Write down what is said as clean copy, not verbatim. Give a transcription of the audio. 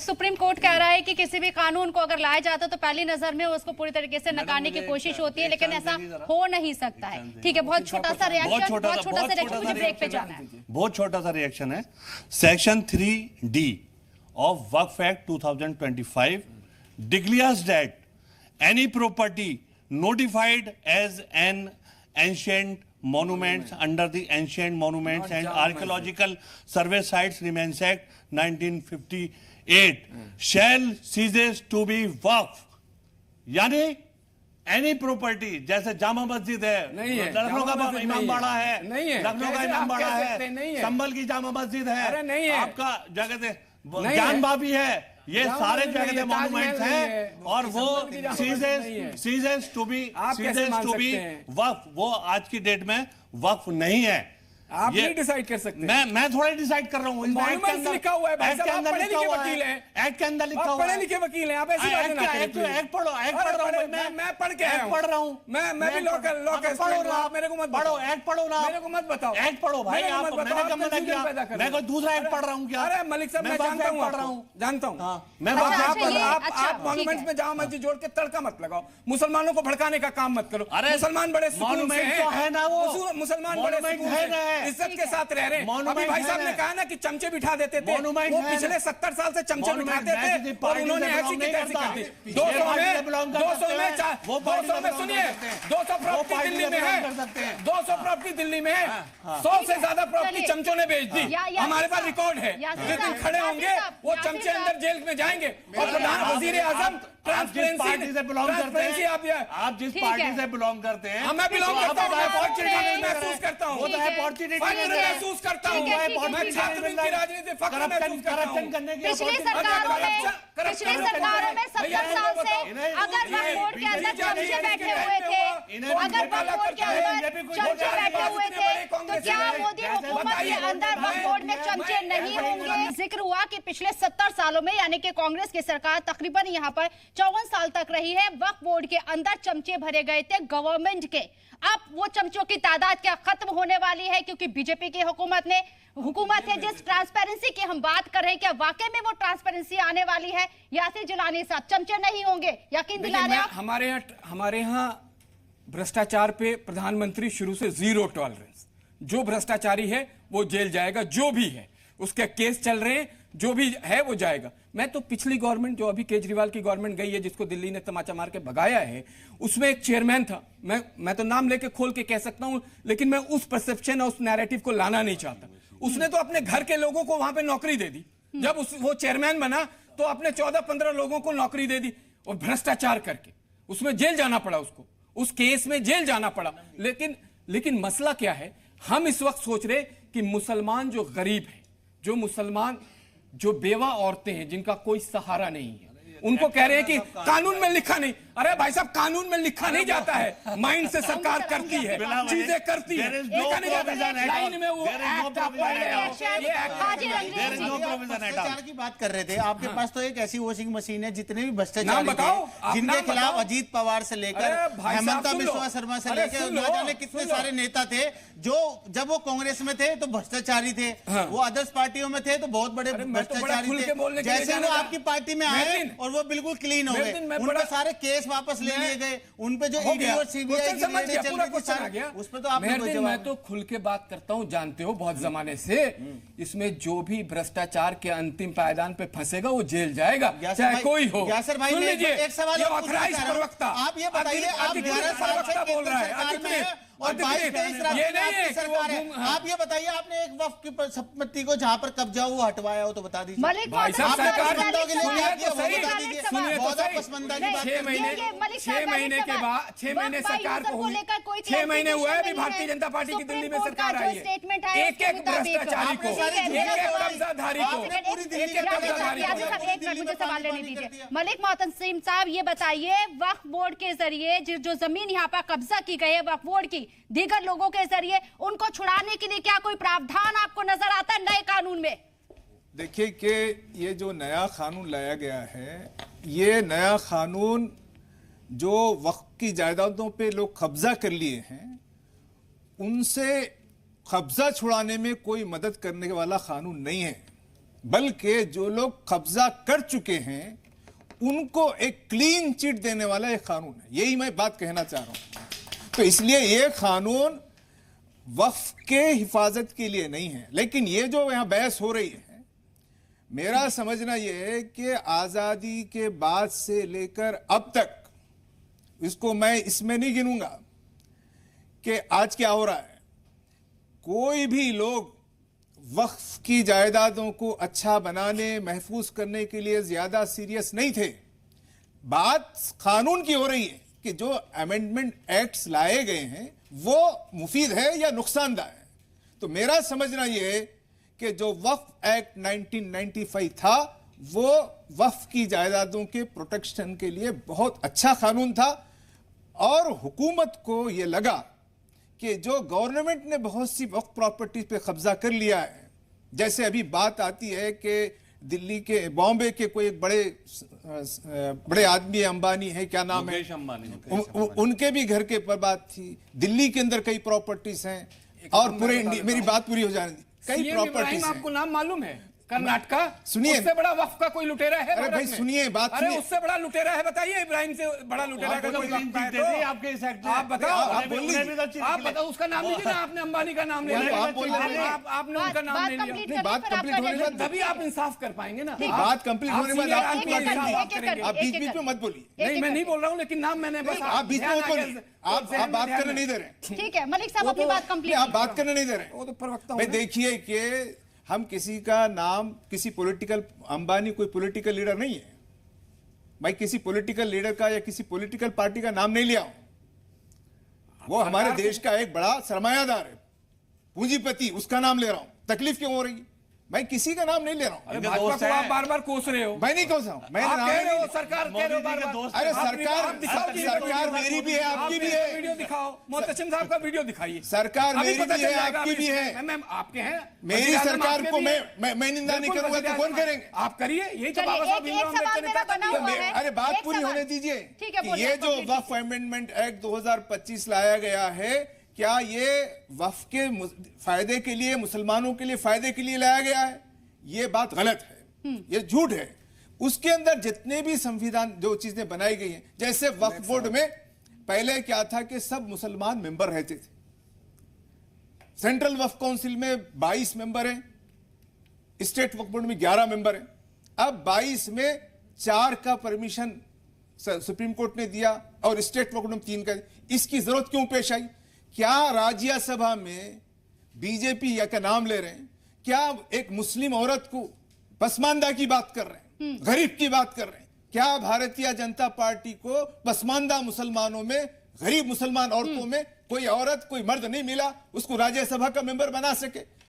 Supreme court कह रहा है कि किसी भी कानून को अगर लाया जाता तो पहली नजर में उसको पूरी तरीके से नकारने की कोशिश होती है, लेकिन ऐसा हो नहीं सकता है। ठीक है, बहुत छोटा सा रिएक्शन, बहुत छोटा सा रिएक्शन, मुझे ब्रेक पे जाना है। बहुत छोटा सा रिएक्शन है। Section 3D of Waqf Act 2025 declares that any property notified as an ancient monuments under the Ancient Monuments and Archaeological Survey Sites Remains Act 1958 shall ceases to be waqf। यानी any property, जैसे जामा मस्जिद है, लखनऊ का इमाम बाड़ा है, लखनऊ का इमाम बाड़ा है, संभल की जामा मस्जिद है, आपका जगह ज्ञान बाबी है, ये सारे जगह मॉन्यूमेंट्स हैं और वो सीजेस टू बी वक्फ, वो आज की डेट में वक्फ नहीं है। आप नहीं डिसाइड कर सकते। मैं थोड़ा डिसाइड कर रहा हूँ। मॉन्यूमेंट्स लिखा हुआ है भाई साहब, आप पढ़े लिखे वकील हैं, एक्ट के अंदर लिखा हुआ है, पढ़े लिखे वकील हैं, आप ऐसी बातें ना करें। एक्ट पढ़ो, एक्ट पढ़ रहा हूँ मैं पढ़ के आया हूँ, पढ़ रहा हूँ मैं भी लॉ का पढ़ो ना, आप मेरे को मत पढ़ो, एक्ट पढ़ो ना, मेरे को मत बताओ, एक्ट पढ़ो भाई। आप मैंने कब मना किया? मैं कोई दूसरा एक्ट पढ़ रहा हूँ क्या? अरे मलिक साहब, मैं जानता हूँ, पढ़ रहा हूँ, जानता हूँ मैं। आप मॉन्यूमेंट्स में जामा मस्जिद जोड़ के तड़का मत लगाओ, मुसलमानों को भड़काने का काम मत करो। मुसलमान बड़े सुकून से हैं ना, वो मुसलमान बड़े सुकून से इज्जत के साथ रह रहे हैं। अभी भाई साहब ने कहा ना कि चमचे बिठा देते थे, वो पिछले 70 साल से चमचे बिठाते थे और उन्होंने ऐसी की तैसी कर दी। 200 में सुनिए, 200 प्रॉपर्टी दिल्ली में है, 200 प्रॉपर्टी दिल्ली में है, 100 से ज्यादा प्रॉपर्टी चमचों ने बेच दी। हमारे पास रिकॉर्ड है, जिस दिन खड़े होंगे वो चमचे अंदर जेल में जाएंगे। और प्रधान वजीर आजम पार्टी से बिलोंग करते हैं, आप जिस पार्टी से बिलोंग करते हैं, मैं बिलोंग करता हूँ, महसूस करता हूँ, महसूस करता हूँ, मैं छात्र की राजनीति फक्र महसूस करता हूँ। पिछली सरकारों में 70 साल से अगर वक्फ बोर्ड के अंदर चमचे बैठे हुए थे, अगर वक्फ बोर्ड के अंदर चमचे बैठे हुए थे, तो क्या मोदी हुकूमत के अंदर वक्फ बोर्ड में चमचे नहीं होंगे? जिक्र हुआ कि पिछले 70 सालों में, यानी कि कांग्रेस की सरकार तकरीबन यहाँ पर 54 साल तक रही है, वक्फ बोर्ड के अंदर चमचे भरे गए थे गवर्नमेंट के। अब वो चमचों की तादाद क्या खत्म होने वाली है? क्योंकि बीजेपी की हुकूमत है, जिस ट्रांसपेरेंसी की हम बात कर रहे हैं, क्या वाकई में वो ट्रांसपेरेंसी आने वाली है? यासिर जिलानी साहब, चमचे नहीं होंगे, यकीन दिला रहे हैं? हमारे यहाँ भ्रष्टाचार पे प्रधानमंत्री शुरू से जीरो टॉलरेंस। जो भ्रष्टाचारी है वो जेल जाएगा, जो भी है उसके केस चल रहे हैं, जो भी है वो जाएगा। मैं तो पिछली गवर्नमेंट, जो अभी केजरीवाल की गवर्नमेंट गई है, जिसको दिल्ली ने तमाचा मार के भगाया है, उसमें एक चेयरमैन था, मैं तो नाम लेके खोल के कह सकता हूं, लेकिन मैं उस परसेप्शन और उस नैरेटिव को लाना नहीं चाहता। उसने तो अपने घर के लोगों को वहां पे नौकरी दे दी। जब वो चेयरमैन बना तो अपने 14-15 लोगों को नौकरी दे दी, और भ्रष्टाचार करके उसमें जेल जाना पड़ा, उसको उस केस में जेल जाना पड़ा। लेकिन मसला क्या है? हम इस वक्त सोच रहे कि मुसलमान जो गरीब है, जो बेवा औरतें हैं, जिनका कोई सहारा नहीं है, उनको कह रहे हैं कि कानून में लिखा नहीं। अरे भाई साहब, कानून में लिखा नहीं जाता है, माइंड से सरकार करती है, चीजें करती है, लिखा नहीं जाता है। लाइन में वो एक्ट आप पढ़ रहे हो, ये भ्रष्टाचार की बात कर रहे थे। आपके पास तो एक ऐसी वॉशिंग मशीन है, जितने भी भ्रष्टाचार बताओ, जिनके खिलाफ अजीत पवार से लेकर हेमंता बिस्वा शर्मा से लेकर न जाने कितने सारे नेता थे, जो जब वो कांग्रेस में थे तो भ्रष्टाचारी थे, वो अदर्स पार्टियों में थे तो बहुत बड़े भ्रष्टाचारी थे। जैसे वो आपकी पार्टी में आए और वो बिल्कुल क्लीन हो गए, उनके सारे केस वापस ले लिए गए, उन पे जो ईडी और सीबीआई की रेडें चल रही थी, उस पे तो आपने कोई जवाब। मैं तो खुल के बात करता हूं, जानते हो बहुत जमाने से, इसमें जो भी भ्रष्टाचार के अंतिम पायदान पे फंसेगा वो जेल जाएगा, चाहे कोई हो। यासर भाई, एक सवाल प्रवक्ता, आप ये बताइए, आप 11 साल से बोल रहा है और 22-23 सरकार है, आप ये बताइए, आपने एक वक्फ की संपत्ति को जहां पर कब्जा हुआ हटवाया हो तो बता दीजिए। भाई साहब, सरकार 6 महीने सरकार को हुई, 6 महीने हुआ है, अभी भारतीय जनता पार्टी की दिल्ली में सरकार आई है। एक एक भ्रष्टाचारी को, एक कब्जाधारी को, मुझे सवाल लेने दीजिए। मलिक मोहतसिम साहब, ये बताइए, वक्फ बोर्ड के जरिए जो जमीन यहाँ पर कब्जा की गई है वक्फ बोर्ड की, दीगर लोगों के जरिए उनको छुड़ाने के लिए क्या कोई प्रावधान आपको नजर आता है नए कानून में? देखिए कि ये जो नया कानून लाया गया है, ये नया कानून जो वक्फ की जायदादों पे लोग कब्जा कर लिए हैं, उनसे कब्जा छुड़ाने में कोई मदद करने वाला कानून नहीं है। बल्कि जो लोग कब्जा कर चुके हैं उनको एक क्लीन चिट देने वाला एक कानून है। यही मैं बात कहना चाह रहा हूं। तो इसलिए यह कानून वक्फ के हिफाजत के लिए नहीं है। लेकिन ये जो यहां बहस हो रही है, मेरा समझना यह है कि आजादी के बाद से लेकर अब तक, इसको मैं इसमें नहीं गिनूंगा कि आज क्या हो रहा है, कोई भी लोग वक्फ की जायदादों को अच्छा बनाने, महफूज करने के लिए ज्यादा सीरियस नहीं थे। बात कानून की हो रही है कि जो अमेंडमेंट एक्ट्स लाए गए हैं वो मुफीद है या नुकसानदायक है। तो मेरा समझना यह है कि जो वक्फ एक्ट 1995 था वो वक्फ की जायदादों के प्रोटेक्शन के लिए बहुत अच्छा कानून था, और हुकूमत को यह लगा कि जो गवर्नमेंट ने बहुत सी वक्फ प्रॉपर्टी पे कब्जा कर लिया है, जैसे अभी बात आती है कि दिल्ली के, बॉम्बे के कोई एक बड़े आदमी अंबानी है, क्या नाम है, मुकेश अंबानी, उनके भी घर के पर बात थी। दिल्ली के अंदर कई प्रॉपर्टीज हैं, और पूरे इंडिया, मेरी बात पूरी हो जाने दी, कई प्रॉपर्टीज हैं। आपको नाम मालूम है कर्नाटका? सुनिए, उससे बड़ा वक्फ का कोई लुटेरा है? अरे भाई सुनिए बात, अरे उससे बड़ा लुटेरा है, बताइए। इब्राहिम से बड़ा लुटेरा का कोई वक्फ है तो? आपके इस एक्ट में आप बताओ, आप बताओ उसका नाम लीजिए ना। आपने अंबानी का नाम ले लिया, आपने उनका नाम ले लिया, बात कंप्लीट होने के बाद तभी आप इंसाफ कर पाएंगे ना। बात कंप्लीट होने के बाद आप बीच बीच में मत बोलिए। नहीं, मैं नहीं बोल रहा हूँ, लेकिन नाम मैंने बस, आप बीच में मत बोलिए। आप बात करने नहीं दे रहे। ठीक है मलिक साहब, अपनी बात कंप्लीट। आप बात करने नहीं दे रहे। वो तो प्रवक्ता भाई देखिए कि हम किसी का नाम, किसी पॉलिटिकल, अंबानी कोई पॉलिटिकल लीडर नहीं है, मैं किसी पॉलिटिकल लीडर का या किसी पॉलिटिकल पार्टी का नाम नहीं लिया हूं। वो हमारे देश का एक बड़ा सरमायादार है, पूंजीपति, उसका नाम ले रहा हूं। तकलीफ क्यों हो रही? मैं किसी का नाम नहीं ले रहा हूं। अरे भाजपा को आप बार बार कोस रहे हो। मैं नहीं कोस रहा हूं, मैं आप कह रहे हो सरकार कह रहे हो बार बार। अरे सरकार मेरी भी है, आपकी भी है। वीडियो दिखाओ, मोहतसिम साहब का वीडियो दिखाइए। सरकार मेरी भी है, आपकी भी है। मैम आपके हैं, मेरी सरकार को मैं निंदा नहीं करूंगा तो कौन करेंगे? आप करिए। यही तो चलिए, बाबा साहब एक सवाल मेरा बना हुआ है। अरे बात एक पूरी सवाल। होने दीजिए। ठीक है, बोलिए, ये जो कंप्लीट वक्फ अमेंडमेंट एक्ट 2025 लाया गया है, क्या ये वक्फ के फायदे के लिए, मुसलमानों के लिए फायदे के लिए लाया गया है? ये बात गलत है, ये झूठ है। उसके अंदर जितने भी संविधान, जो चीजें बनाई गई हैं, जैसे वक्फ बोर्ड में पहले क्या था कि सब मुसलमान मेंबर रहते थे। सेंट्रल वक्फ काउंसिल में 22 मेंबर हैं, स्टेट वक्फ बोर्ड में 11 मेंबर हैं। अब 22 में 4 का परमिशन सुप्रीम कोर्ट ने दिया और स्टेट वक्फ बोर्ड में 3 का। इसकी जरूरत क्यों पेश आई? क्या राज्यसभा में बीजेपी या का नाम ले रहे हैं, क्या एक मुस्लिम औरत को पसमानदा की बात कर रहे हैं, गरीब की बात कर रहे हैं? क्या भारतीय जनता पार्टी को पसमानदा मुसलमानों में, गरीब मुसलमान औरतों में कोई औरत, कोई मर्द नहीं मिला उसको राज्यसभा का मेंबर बना सके?